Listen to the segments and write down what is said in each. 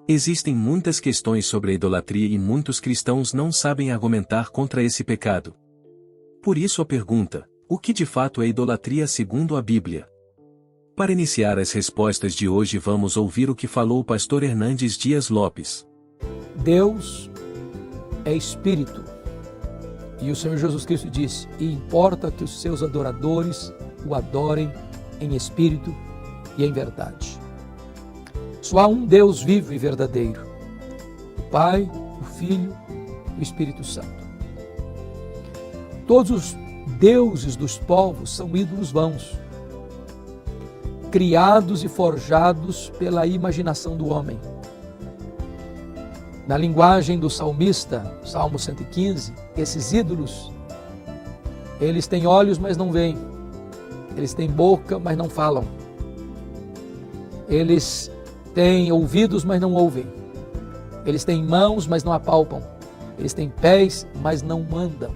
Existem muitas questões sobre a idolatria e muitos cristãos não sabem argumentar contra esse pecado. Por isso a pergunta: o que de fato é idolatria segundo a Bíblia? Para iniciar as respostas de hoje, vamos ouvir o que falou o pastor Hernandes Dias Lopes. Deus é Espírito. E o Senhor Jesus Cristo disse: e importa que os seus adoradores o adorem em espírito e em verdade. Só há um Deus vivo e verdadeiro: o Pai, o Filho e o Espírito Santo. Todos os deuses dos povos são ídolos vãos, criados e forjados pela imaginação do homem. Na linguagem do salmista, Salmo 115, esses ídolos, eles têm olhos, mas não veem. Eles têm boca, mas não falam. Eles têm ouvidos, mas não ouvem. Eles têm mãos, mas não apalpam. Eles têm pés, mas não andam.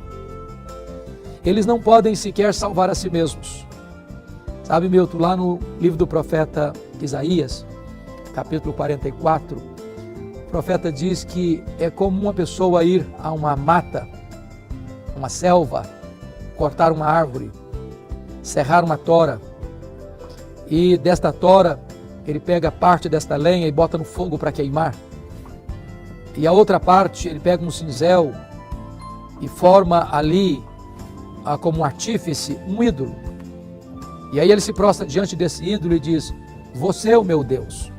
Eles não podem sequer salvar a si mesmos. Sabe, Milton, lá no livro do profeta Isaías, capítulo 44, o profeta diz que é como uma pessoa ir a uma mata, uma selva, cortar uma árvore, serrar uma tora, e desta tora ele pega parte desta lenha e bota no fogo para queimar, e a outra parte ele pega um cinzel e forma ali, como um artífice, um ídolo. E aí ele se prostra diante desse ídolo e diz: você é o meu Deus.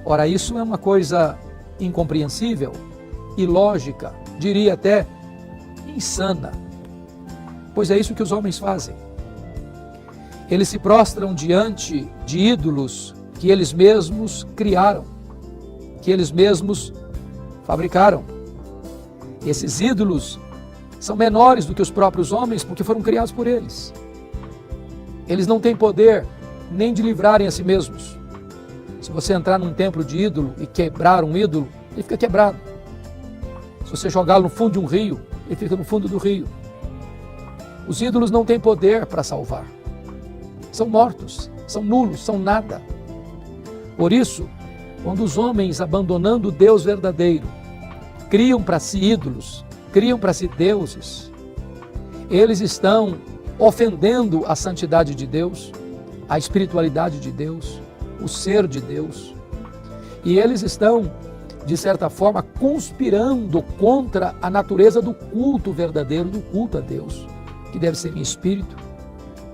Ora, isso é uma coisa incompreensível, ilógica, diria até insana, pois é isso que os homens fazem. Eles se prostram diante de ídolos que eles mesmos criaram, que eles mesmos fabricaram. Esses ídolos são menores do que os próprios homens, porque foram criados por eles. Eles não têm poder nem de livrarem a si mesmos. Se você entrar num templo de ídolo e quebrar um ídolo, ele fica quebrado. Se você jogá-lo no fundo de um rio, ele fica no fundo do rio. Os ídolos não têm poder para salvar. São mortos, são nulos, são nada. Por isso, quando os homens, abandonando o Deus verdadeiro, criam para si ídolos, criam para si deuses, eles estão ofendendo a santidade de Deus, a espiritualidade de Deus, o ser de Deus. E eles estão, de certa forma, conspirando contra a natureza do culto verdadeiro, do culto a Deus, que deve ser em espírito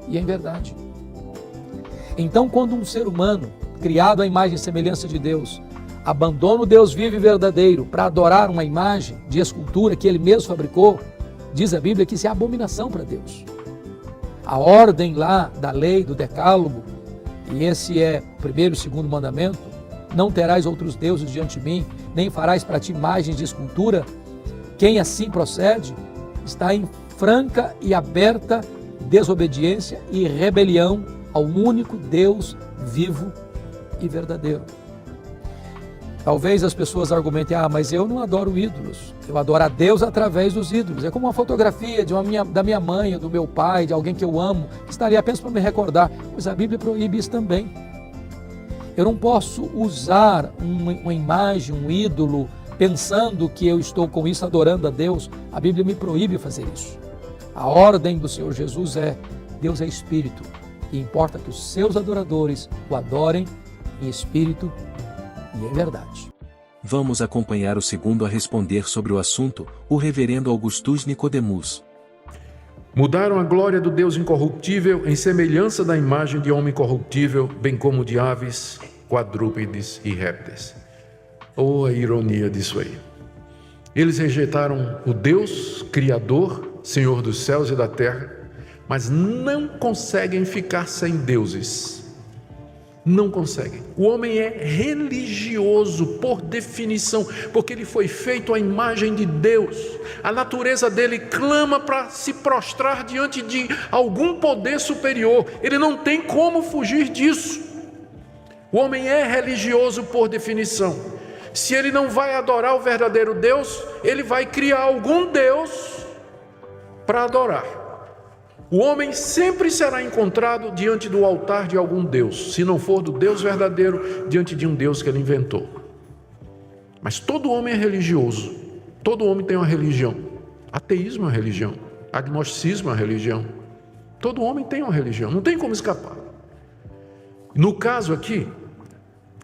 e em verdade. Então, quando um ser humano, criado à imagem e semelhança de Deus, abandona o Deus vivo e verdadeiro para adorar uma imagem de escultura que ele mesmo fabricou, diz a Bíblia que isso é abominação para Deus. A ordem lá da lei, do decálogo, e esse é o primeiro e o segundo mandamento: não terás outros deuses diante de mim, nem farás para ti imagens de escultura. Quem assim procede está em franca e aberta desobediência e rebelião ao único Deus vivo e verdadeiro. Talvez as pessoas argumentem: mas eu não adoro ídolos, eu adoro a Deus através dos ídolos. É como uma fotografia da minha mãe, do meu pai, de alguém que eu amo, que estaria apenas para me recordar. Pois a Bíblia proíbe isso também. Eu não posso usar uma imagem, um ídolo, pensando que eu estou com isso adorando a Deus. A Bíblia me proíbe fazer isso. A ordem do Senhor Jesus é: Deus é Espírito, e importa que os seus adoradores o adorem em espírito e em verdade. Vamos acompanhar o segundo a responder sobre o assunto, o reverendo Augustus Nicodemus. Mudaram a glória do Deus incorruptível em semelhança da imagem de homem corruptível, bem como de aves, quadrúpedes e répteis. Oh, a ironia disso aí. Eles rejeitaram o Deus Criador, Senhor dos céus e da terra, mas não conseguem ficar sem deuses. Não conseguem. O homem é religioso por definição, porque ele foi feito à imagem de Deus. A natureza dele clama para se prostrar diante de algum poder superior. Ele não tem como fugir disso. O homem é religioso por definição. Se ele não vai adorar o verdadeiro Deus, ele vai criar algum Deus para adorar. O homem sempre será encontrado diante do altar de algum Deus, se não for do Deus verdadeiro, diante de um Deus que ele inventou. Mas todo homem é religioso. Todo homem tem uma religião. Ateísmo é uma religião. Agnosticismo é uma religião. Todo homem tem uma religião. Não tem como escapar. No caso aqui,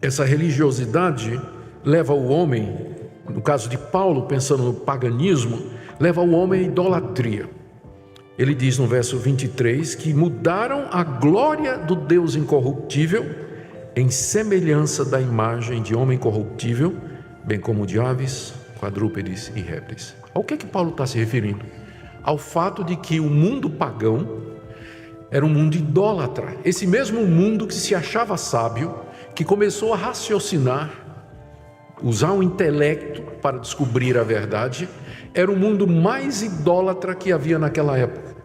essa religiosidade leva o homem, no caso de Paulo, pensando no paganismo, leva o homem à idolatria. Ele diz no verso 23 que mudaram a glória do Deus incorruptível em semelhança da imagem de homem corruptível, bem como de aves, quadrúpedes e répteis. Ao que Paulo está se referindo? Ao fato de que o mundo pagão era um mundo idólatra. Esse mesmo mundo que se achava sábio, que começou a raciocinar, usar o intelecto para descobrir a verdade, era o mundo mais idólatra que havia naquela época.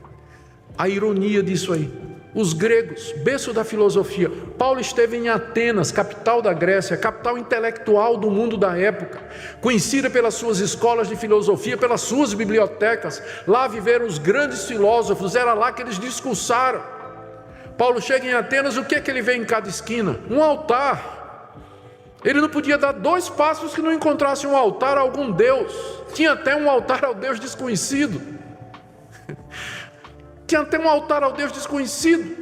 A ironia disso aí. Os gregos, berço da filosofia. Paulo esteve em Atenas, capital da Grécia, capital intelectual do mundo da época, conhecida pelas suas escolas de filosofia, pelas suas bibliotecas. Lá viveram os grandes filósofos, era lá que eles discursaram. Paulo chega em Atenas, o que é que ele vê em cada esquina? Um altar. Ele não podia dar 2 passos que não encontrasse um altar a algum Deus. Tinha até um altar ao Deus desconhecido. Tinha até um altar ao Deus desconhecido.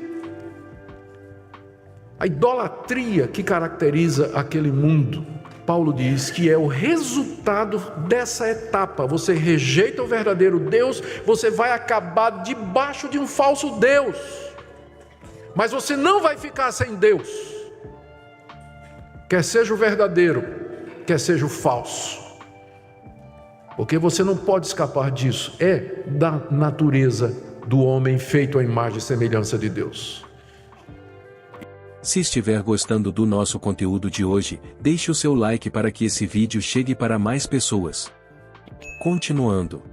A idolatria que caracteriza aquele mundo, Paulo diz que é o resultado dessa etapa. Você rejeita o verdadeiro Deus, você vai acabar debaixo de um falso Deus. Mas você não vai ficar sem Deus. Quer seja o verdadeiro, quer seja o falso. Porque você não pode escapar disso. É da natureza do homem feito à imagem e semelhança de Deus. Se estiver gostando do nosso conteúdo de hoje, deixe o seu like para que esse vídeo chegue para mais pessoas. Continuando.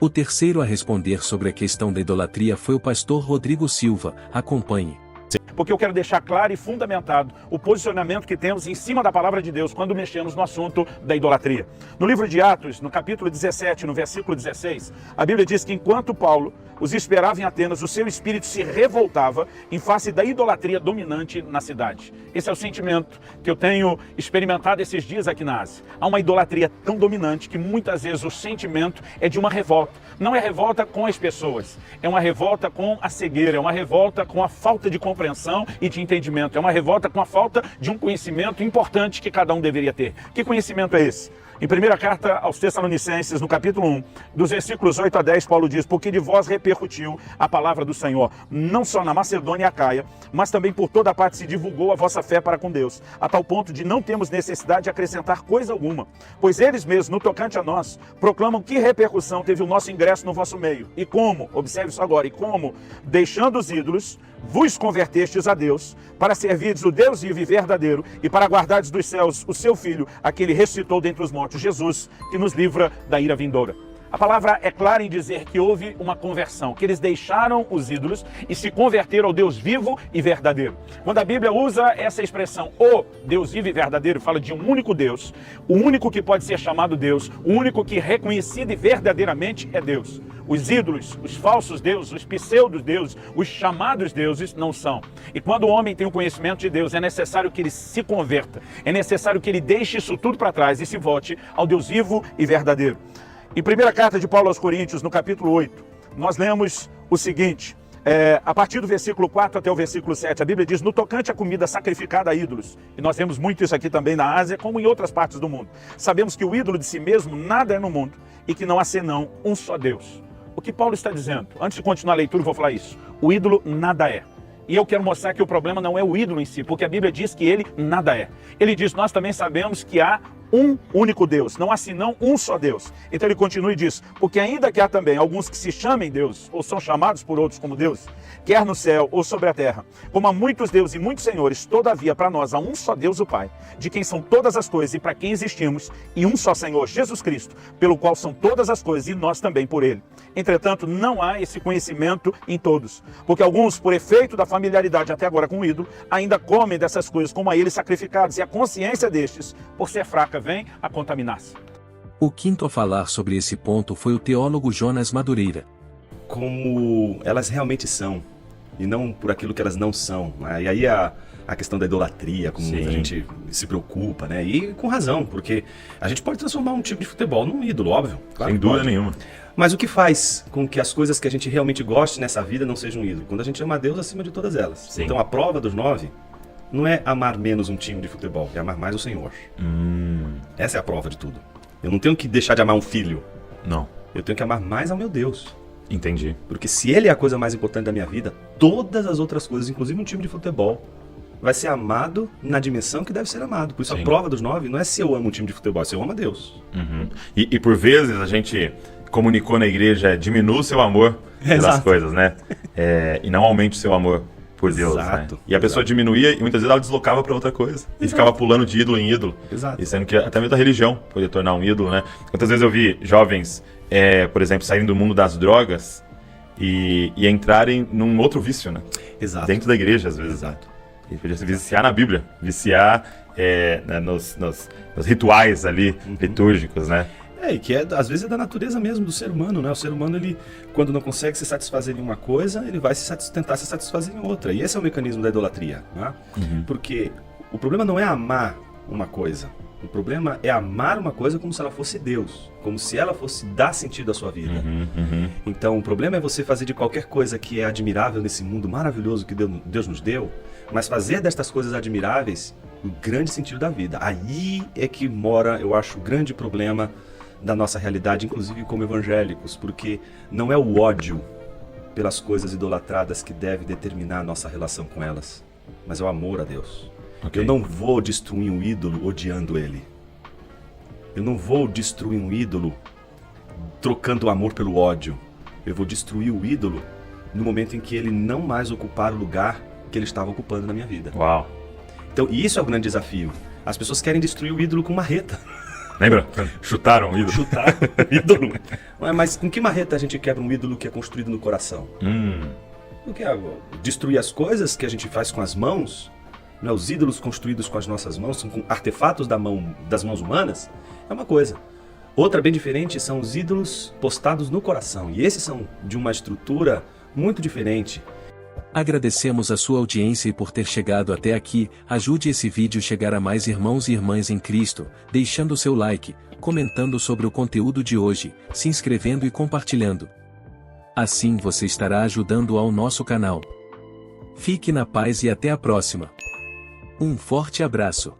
O terceiro a responder sobre a questão da idolatria foi o pastor Rodrigo Silva. Acompanhe. Porque eu quero deixar claro e fundamentado o posicionamento que temos em cima da palavra de Deus quando mexemos no assunto da idolatria. No livro de Atos, no capítulo 17, no versículo 16, a Bíblia diz que enquanto Paulo os esperava em Atenas, o seu espírito se revoltava em face da idolatria dominante na cidade. Esse é o sentimento que eu tenho experimentado esses dias aqui na Ásia. Há uma idolatria tão dominante que muitas vezes o sentimento é de uma revolta. Não é revolta com as pessoas, é uma revolta com a cegueira, é uma revolta com a falta de compreensão e de entendimento, é uma revolta com a falta de um conhecimento importante que cada um deveria ter. Que conhecimento é esse? Em primeira carta aos Tessalonicenses, no capítulo 1, dos versículos 8 a 10, Paulo diz: porque de vós repercutiu a palavra do Senhor, não só na Macedônia e Acaia, mas também por toda parte se divulgou a vossa fé para com Deus, a tal ponto de não termos necessidade de acrescentar coisa alguma, pois eles mesmos, no tocante a nós, proclamam que repercussão teve o nosso ingresso no vosso meio, e como, observe isso agora, e como, deixando os ídolos, vos convertestes a Deus, para servirdes o Deus vivo e verdadeiro, e para guardardes dos céus o seu Filho, aquele ressuscitou dentre os mortos, Jesus, que nos livra da ira vindoura. A palavra é clara em dizer que houve uma conversão, que eles deixaram os ídolos e se converteram ao Deus vivo e verdadeiro. Quando a Bíblia usa essa expressão, o Deus vivo e verdadeiro, fala de um único Deus, o único que pode ser chamado Deus, o único que reconhecido e verdadeiramente é Deus. Os ídolos, os falsos deuses, os pseudo-deuses, os chamados deuses não são. E quando o homem tem o conhecimento de Deus, é necessário que ele se converta, é necessário que ele deixe isso tudo para trás e se volte ao Deus vivo e verdadeiro. Em primeira carta de Paulo aos Coríntios, no capítulo 8, nós lemos o seguinte, a partir do versículo 4 até o versículo 7, a Bíblia diz: no tocante à comida sacrificada a ídolos, e nós vemos muito isso aqui também na Ásia, como em outras partes do mundo. Sabemos que o ídolo de si mesmo nada é no mundo, e que não há senão um só Deus. O que Paulo está dizendo? Antes de continuar a leitura, eu vou falar isso. O ídolo nada é. E eu quero mostrar que o problema não é o ídolo em si, porque a Bíblia diz que ele nada é. Ele diz: nós também sabemos que há um único Deus, não há senão um só Deus. Então ele continua e diz: porque ainda que há também alguns que se chamem Deus, ou são chamados por outros como Deus, quer no céu ou sobre a terra, como há muitos deuses e muitos senhores, todavia para nós há um só Deus o Pai, de quem são todas as coisas e para quem existimos, e um só Senhor, Jesus Cristo, pelo qual são todas as coisas e nós também por ele. Entretanto, não há esse conhecimento em todos, porque alguns, por efeito da familiaridade até agora com o ídolo, ainda comem dessas coisas como a eles sacrificados, e a consciência destes, por ser fraca, vem a contaminar-se. O quinto a falar sobre esse ponto foi o teólogo Jonas Madureira. Como elas realmente são, e não por aquilo que elas não são. E aí a questão da idolatria, como a gente se preocupa, né? E com razão, porque a gente pode transformar um time de futebol num ídolo, óbvio. Claro, sem dúvida nenhuma. Mas o que faz com que as coisas que a gente realmente goste nessa vida não sejam um ídolo? Quando a gente ama a Deus acima de todas elas. Sim. Então a prova dos 9 não é amar menos um time de futebol, é amar mais o Senhor. Essa é a prova de tudo. Eu não tenho que deixar de amar um filho. Não. Eu tenho que amar mais ao meu Deus. Entendi. Porque se ele é a coisa mais importante da minha vida, todas as outras coisas, inclusive um time de futebol, vai ser amado na dimensão que deve ser amado. Por isso a prova dos 9 não é se eu amo um time de futebol, é se eu amo a Deus. E por vezes a gente comunicou na igreja, diminua o seu amor pelas coisas, né? E não aumente o seu amor por Deus, né? E a pessoa diminuía e muitas vezes ela deslocava para outra coisa. E ficava pulando de ídolo em ídolo. Exato. E sendo que até mesmo a religião podia tornar um ídolo, né? Quantas vezes eu vi jovens, por exemplo, saírem do mundo das drogas e entrarem num outro vício, né? Exato. Dentro da igreja, às vezes. Exato. E podia se viciar na Bíblia, viciar né, nos rituais ali litúrgicos, né? E que às vezes é da natureza mesmo do ser humano, né? O ser humano, ele, quando não consegue se satisfazer em uma coisa, ele vai tentar se satisfazer em outra. E esse é o mecanismo da idolatria, né? Porque o problema não é amar uma coisa. O problema é amar uma coisa como se ela fosse Deus, como se ela fosse dar sentido à sua vida. Então, o problema é você fazer de qualquer coisa que é admirável nesse mundo maravilhoso que Deus nos deu, mas fazer destas coisas admiráveis o grande sentido da vida. Aí é que mora, eu acho, o grande problema da nossa realidade, inclusive como evangélicos, porque não é o ódio pelas coisas idolatradas que deve determinar a nossa relação com elas, mas é o amor a Deus. Eu não vou destruir um ídolo odiando ele. Eu não vou destruir um ídolo trocando o amor pelo ódio. Eu vou destruir o ídolo no momento em que ele não mais ocupar o lugar que ele estava ocupando na minha vida. Uau! Então, isso é o grande desafio. As pessoas querem destruir o ídolo com marreta. Lembra? Chutaram o ídolo. Chutar o ídolo. Mas com que marreta a gente quebra um ídolo que é construído no coração? Porque destruir as coisas que a gente faz com as mãos, né, os ídolos construídos com as nossas mãos, são com artefatos das mãos humanas, é uma coisa. Outra bem diferente são os ídolos postados no coração. E esses são de uma estrutura muito diferente. Agradecemos a sua audiência e por ter chegado até aqui. Ajude esse vídeo a chegar a mais irmãos e irmãs em Cristo, deixando seu like, comentando sobre o conteúdo de hoje, se inscrevendo e compartilhando. Assim você estará ajudando ao nosso canal. Fique na paz e até a próxima. Um forte abraço.